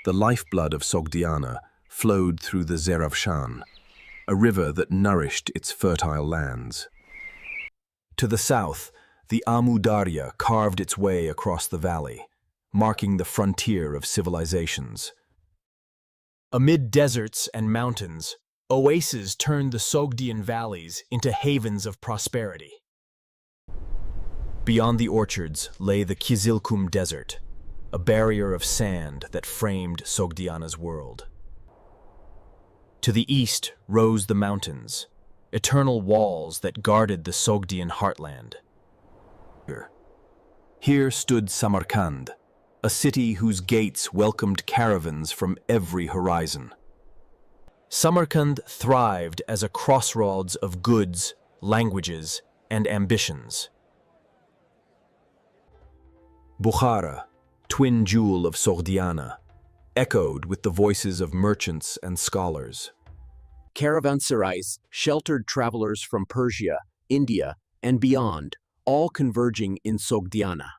The lifeblood of Sogdiana flowed through the Zeravshan, a river that nourished its fertile lands. To the south, the Amu Darya carved its way across the valley, marking the frontier of civilizations. Amid deserts and mountains, oases turned the Sogdian valleys into havens of prosperity. Beyond the orchards lay the Kizilkum Desert, a barrier of sand that framed Sogdiana's world. To the east rose the mountains, eternal walls that guarded the Sogdian heartland. Here stood Samarkand, a city whose gates welcomed caravans from every horizon. Samarkand thrived as a crossroads of goods, languages, and ambitions. Bukhara, twin jewel of Sogdiana, echoed with the voices of merchants and scholars. Caravanserais sheltered travelers from Persia, India, and beyond, all converging in Sogdiana.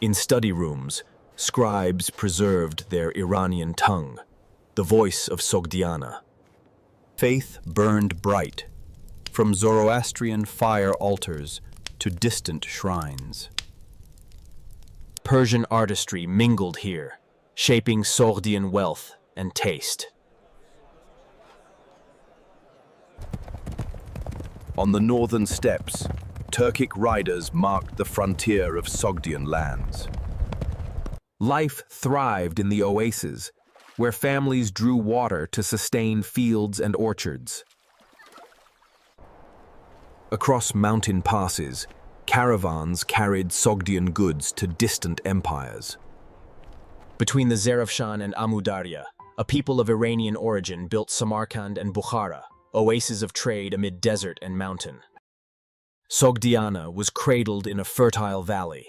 In study rooms, scribes preserved their Iranian tongue, the voice of Sogdiana. Faith burned bright, from Zoroastrian fire altars to distant shrines. Persian artistry mingled here, shaping Sogdian wealth and taste. On the northern steppes, Turkic riders marked the frontier of Sogdian lands. Life thrived in the oases, where families drew water to sustain fields and orchards. Across mountain passes, caravans carried Sogdian goods to distant empires. Between the Zeravshan and Amu Darya, a people of Iranian origin built Samarkand and Bukhara, oases of trade amid desert and mountain. Sogdiana was cradled in a fertile valley,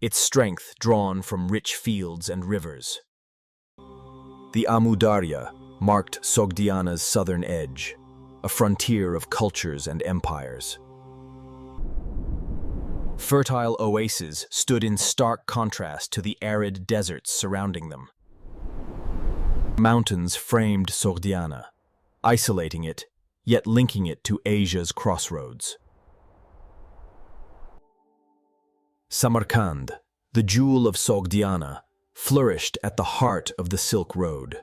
its strength drawn from rich fields and rivers. The Amu Darya marked Sogdiana's southern edge, a frontier of cultures and empires. Fertile oases stood in stark contrast to the arid deserts surrounding them. Mountains framed Sogdiana, isolating it, yet linking it to Asia's crossroads. Samarkand, the jewel of Sogdiana, flourished at the heart of the Silk Road.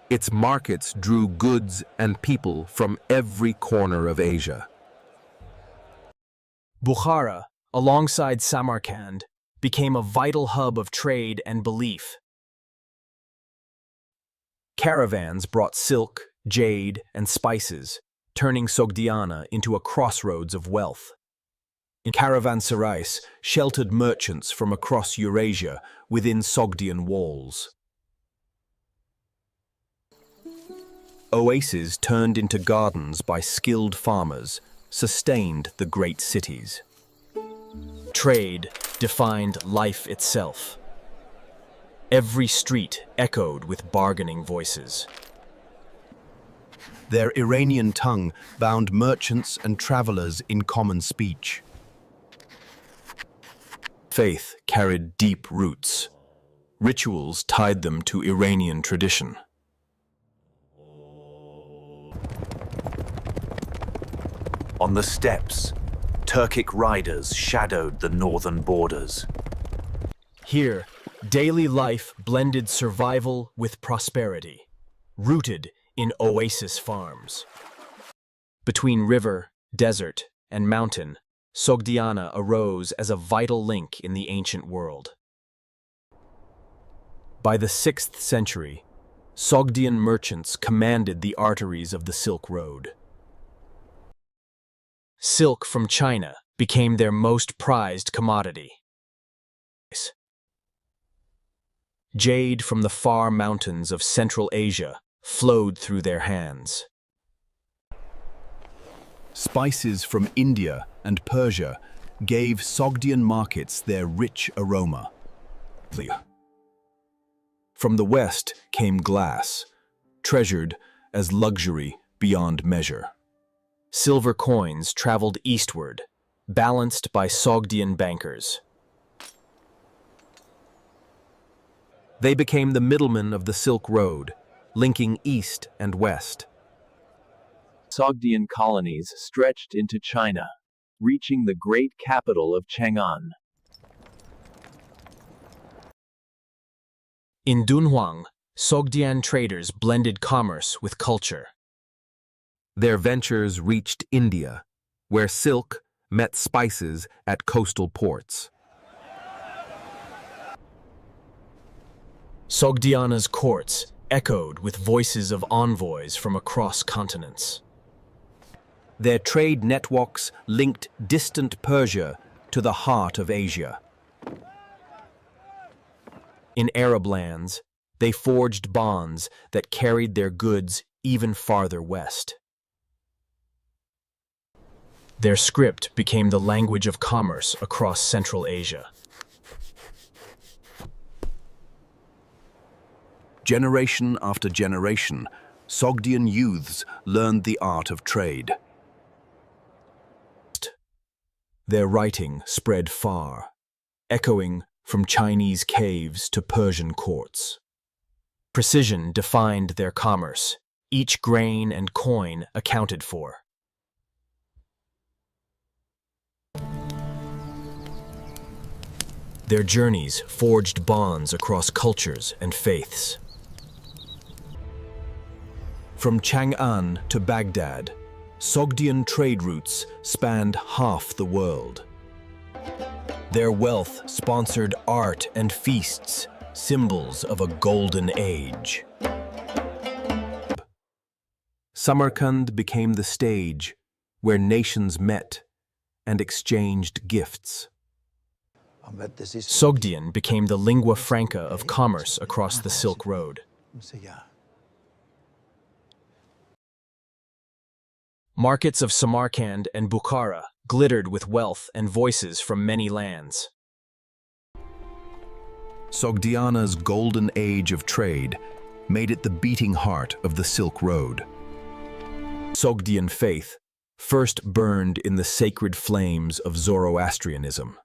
Its markets drew goods and people from every corner of Asia. Bukhara, alongside Samarkand, became a vital hub of trade and belief. Caravans brought silk, jade, and spices, turning Sogdiana into a crossroads of wealth. Caravanserais sheltered merchants from across Eurasia within Sogdian walls. Oases turned into gardens by skilled farmers sustained the great cities. Trade defined life itself. Every street echoed with bargaining voices. Their Iranian tongue bound merchants and travelers in common speech. Faith carried deep roots. Rituals tied them to Iranian tradition. On the steppes, Turkic riders shadowed the northern borders. Here, daily life blended survival with prosperity, rooted in oasis farms. Between river, desert, and mountain, Sogdiana arose as a vital link in the ancient world. By the 6th century, Sogdian merchants commanded the arteries of the Silk Road. Silk from China became their most prized commodity. Jade from the far mountains of Central Asia flowed through their hands. Spices from India and Persia gave Sogdian markets their rich aroma. From the west came glass, treasured as luxury beyond measure. Silver coins traveled eastward, balanced by Sogdian bankers. They became the middlemen of the Silk Road, linking east and west. Sogdian colonies stretched into China, reaching the great capital of Chang'an. In Dunhuang, Sogdian traders blended commerce with culture. Their ventures reached India, where silk met spices at coastal ports. Sogdiana's courts echoed with voices of envoys from across continents. Their trade networks linked distant Persia to the heart of Asia. In Arab lands, they forged bonds that carried their goods even farther west. Their script became the language of commerce across Central Asia. Generation after generation, Sogdian youths learned the art of trade. Their writing spread far, echoing from Chinese caves to Persian courts. Precision defined their commerce, each grain and coin accounted for. Their journeys forged bonds across cultures and faiths. From Chang'an to Baghdad, Sogdian trade routes spanned half the world. Their wealth sponsored art and feasts, symbols of a golden age. Samarkand became the stage where nations met and exchanged gifts. Sogdian became the lingua franca of commerce across the Silk Road. Markets of Samarkand and Bukhara glittered with wealth and voices from many lands. Sogdiana's golden age of trade made it the beating heart of the Silk Road. Sogdian faith first burned in the sacred flames of Zoroastrianism.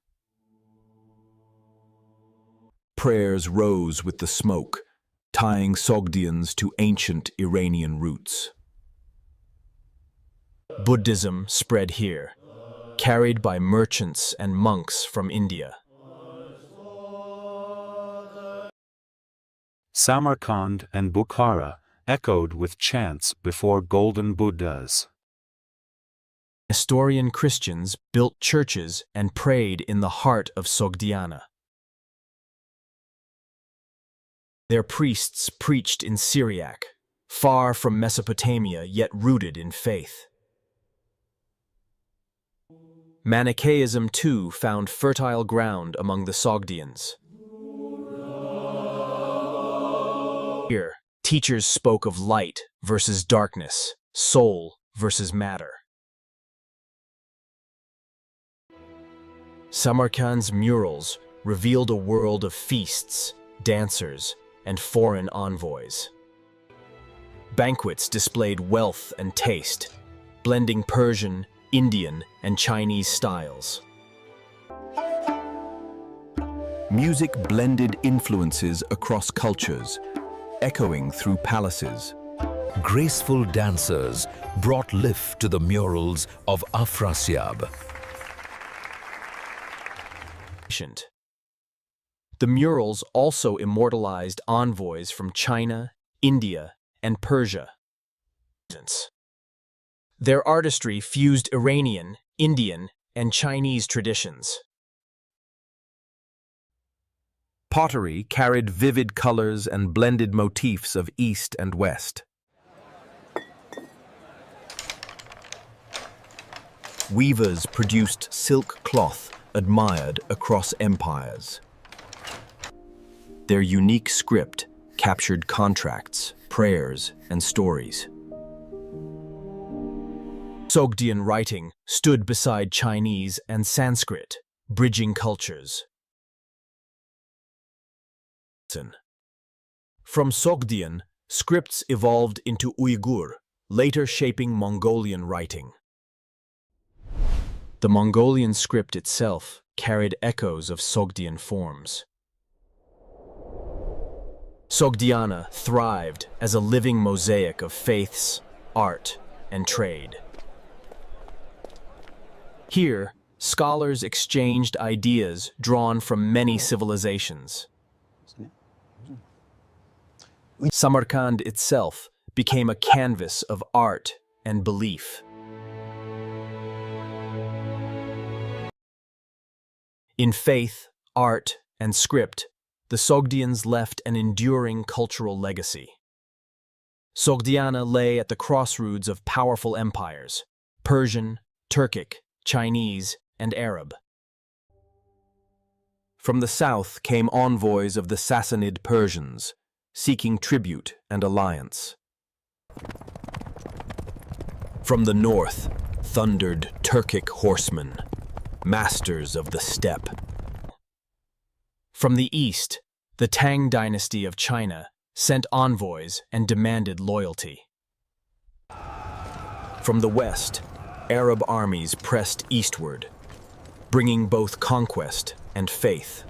Prayers rose with the smoke, tying Sogdians to ancient Iranian roots. Buddhism spread here, carried by merchants and monks from India. Samarkand and Bukhara echoed with chants before golden Buddhas. Nestorian Christians built churches and prayed in the heart of Sogdiana. Their priests preached in Syriac, far from Mesopotamia yet rooted in faith. Manichaeism too found fertile ground among the Sogdians. Here, teachers spoke of light versus darkness, soul versus matter. Samarkand's murals revealed a world of feasts, dancers, and foreign envoys. Banquets displayed wealth and taste, blending Persian, Indian, and Chinese styles. Music blended influences across cultures, echoing through palaces. Graceful dancers brought life to the murals of Afrasiab. The murals also immortalized envoys from China, India, and Persia. Their artistry fused Iranian, Indian, and Chinese traditions. Pottery carried vivid colors and blended motifs of East and West. Weavers produced silk cloth admired across empires. Their unique script captured contracts, prayers, and stories. Sogdian writing stood beside Chinese and Sanskrit, bridging cultures. From Sogdian, scripts evolved into Uyghur, later shaping Mongolian writing. The Mongolian script itself carried echoes of Sogdian forms. Sogdiana thrived as a living mosaic of faiths, art, and trade. Here, scholars exchanged ideas drawn from many civilizations. Samarkand itself became a canvas of art and belief. In faith, art, and script, the Sogdians left an enduring cultural legacy. Sogdiana lay at the crossroads of powerful empires: Persian, Turkic, Chinese, and Arab. From the south came envoys of the Sassanid Persians, seeking tribute and alliance. From the north thundered Turkic horsemen, masters of the steppe. From the east, the Tang dynasty of China sent envoys and demanded loyalty. From the west, Arab armies pressed eastward, bringing both conquest and faith.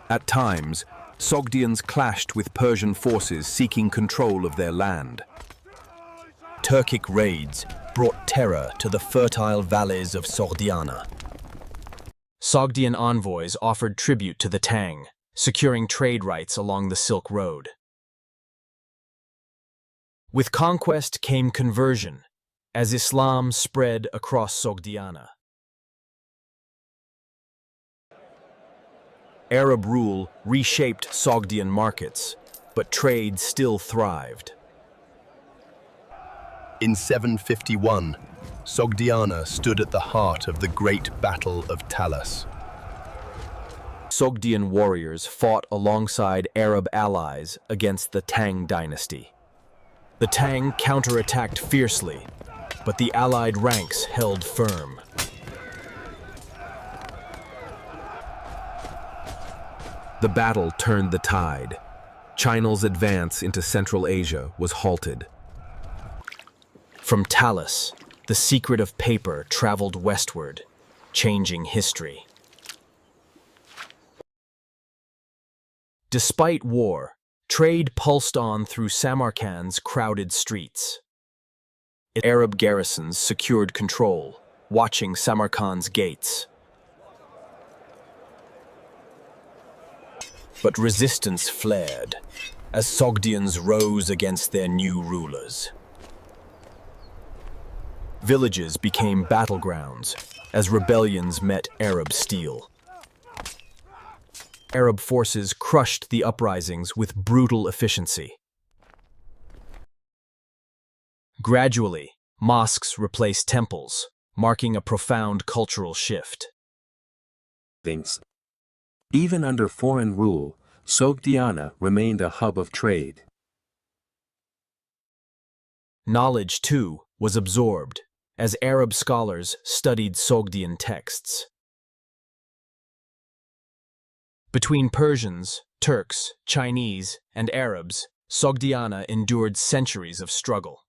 At times, Sogdians clashed with Persian forces seeking control of their land. Turkic raids brought terror to the fertile valleys of Sogdiana. Sogdian envoys offered tribute to the Tang, securing trade rights along the Silk Road. With conquest came conversion, as Islam spread across Sogdiana. Arab rule reshaped Sogdian markets, but trade still thrived. In 751, Sogdiana stood at the heart of the great Battle of Talas. Sogdian warriors fought alongside Arab allies against the Tang dynasty. The Tang counterattacked fiercely, but the allied ranks held firm. The battle turned the tide. China's advance into Central Asia was halted. From Talas, the secret of paper traveled westward, changing history. Despite war, trade pulsed on through Samarkand's crowded streets. Arab garrisons secured control, watching Samarkand's gates. But resistance flared as Sogdians rose against their new rulers. Villages became battlegrounds as rebellions met Arab steel. Arab forces crushed the uprisings with brutal efficiency. Gradually, mosques replaced temples, marking a profound cultural shift. Even under foreign rule, Sogdiana remained a hub of trade. Knowledge, too, was absorbed as Arab scholars studied Sogdian texts. Between Persians, Turks, Chinese, and Arabs, Sogdiana endured centuries of struggle.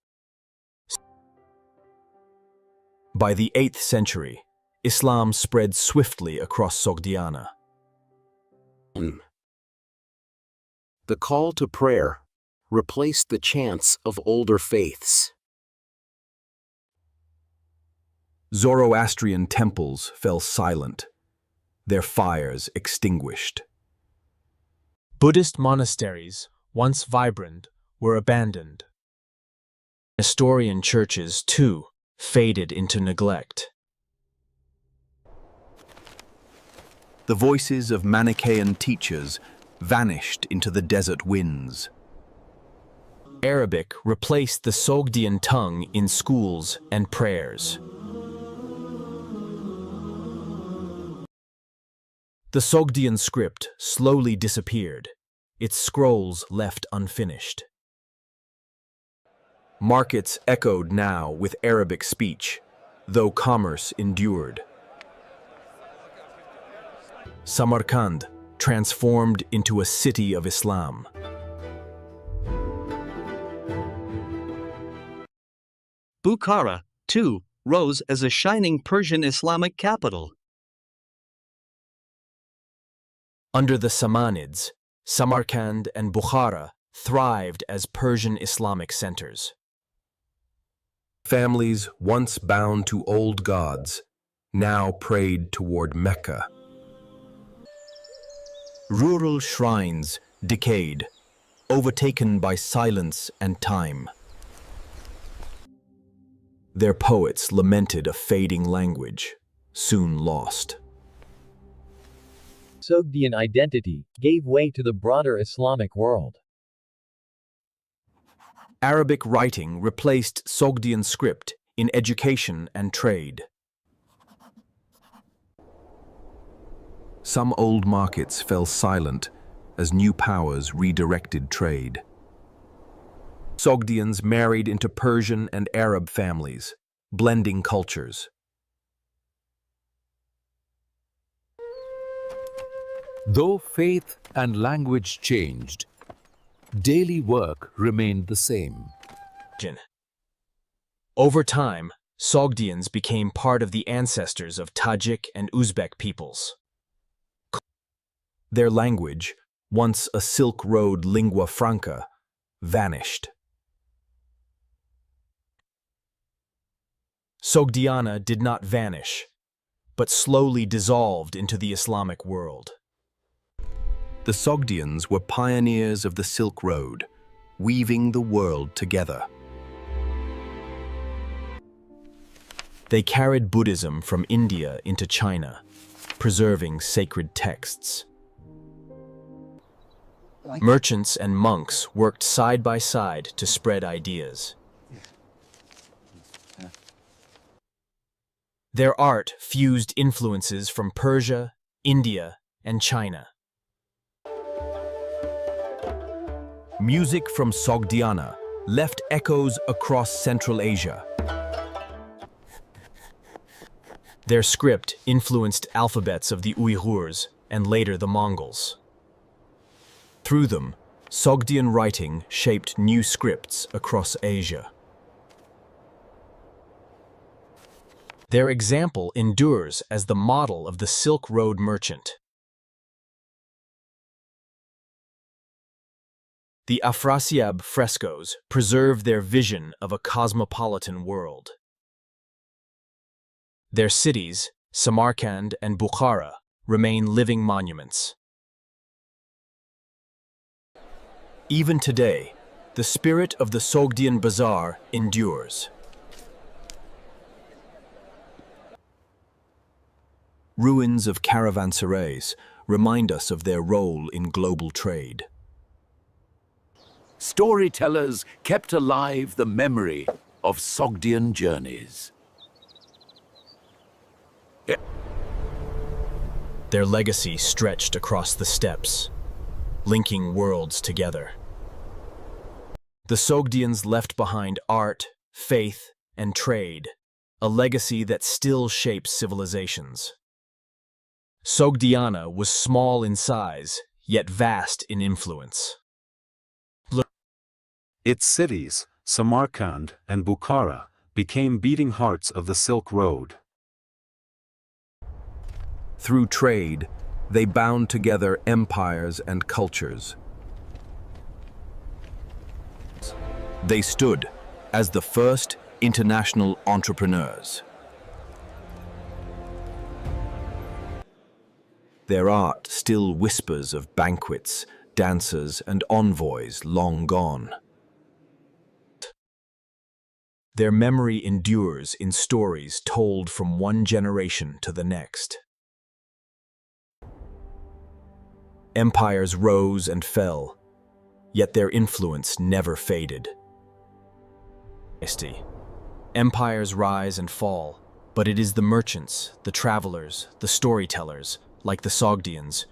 By the 8th century, Islam spread swiftly across Sogdiana. The call to prayer replaced the chants of older faiths. Zoroastrian temples fell silent, their fires extinguished. Buddhist monasteries, once vibrant, were abandoned. Nestorian churches, too, faded into neglect. The voices of Manichaean teachers vanished into the desert winds. Arabic replaced the Sogdian tongue in schools and prayers. The Sogdian script slowly disappeared, its scrolls left unfinished. Markets echoed now with Arabic speech, though commerce endured. Samarkand transformed into a city of Islam. Bukhara, too, rose as a shining Persian Islamic capital. Under the Samanids, Samarkand and Bukhara thrived as Persian Islamic centers. Families once bound to old gods now prayed toward Mecca. Rural shrines decayed, overtaken by silence and time. Their poets lamented a fading language, soon lost. Sogdian identity gave way to the broader Islamic world. Arabic writing replaced Sogdian script in education and trade. Some old markets fell silent as new powers redirected trade. Sogdians married into Persian and Arab families, blending cultures. Though faith and language changed, daily work remained the same. Over time, Sogdians became part of the ancestors of Tajik and Uzbek peoples. Their language, once a Silk Road lingua franca, vanished. Sogdiana did not vanish, but slowly dissolved into the Islamic world. The Sogdians were pioneers of the Silk Road, weaving the world together. They carried Buddhism from India into China, preserving sacred texts. Merchants and monks worked side by side to spread ideas. Their art fused influences from Persia, India, and China. Music from Sogdiana left echoes across Central Asia. Their script influenced alphabets of the Uyghurs and later the Mongols. Through them, Sogdian writing shaped new scripts across Asia. Their example endures as the model of the Silk Road merchant. The Afrasiab frescoes preserve their vision of a cosmopolitan world. Their cities, Samarkand and Bukhara, remain living monuments. Even today, the spirit of the Sogdian Bazaar endures. Ruins of caravanserais remind us of their role in global trade. Storytellers kept alive the memory of Sogdian journeys. Their legacy stretched across the steppes, linking worlds together. The Sogdians left behind art, faith, and trade, a legacy that still shapes civilizations. Sogdiana was small in size, yet vast in influence. Its cities, Samarkand and Bukhara, became beating hearts of the Silk Road. Through trade, they bound together empires and cultures. They stood as the first international entrepreneurs. Their art still whispers of banquets, dancers, and envoys long gone. Their memory endures in stories told from one generation to the next. Empires rose and fell, yet their influence never faded. Empires rise and fall, but it is the merchants, the travelers, the storytellers, like the Sogdians,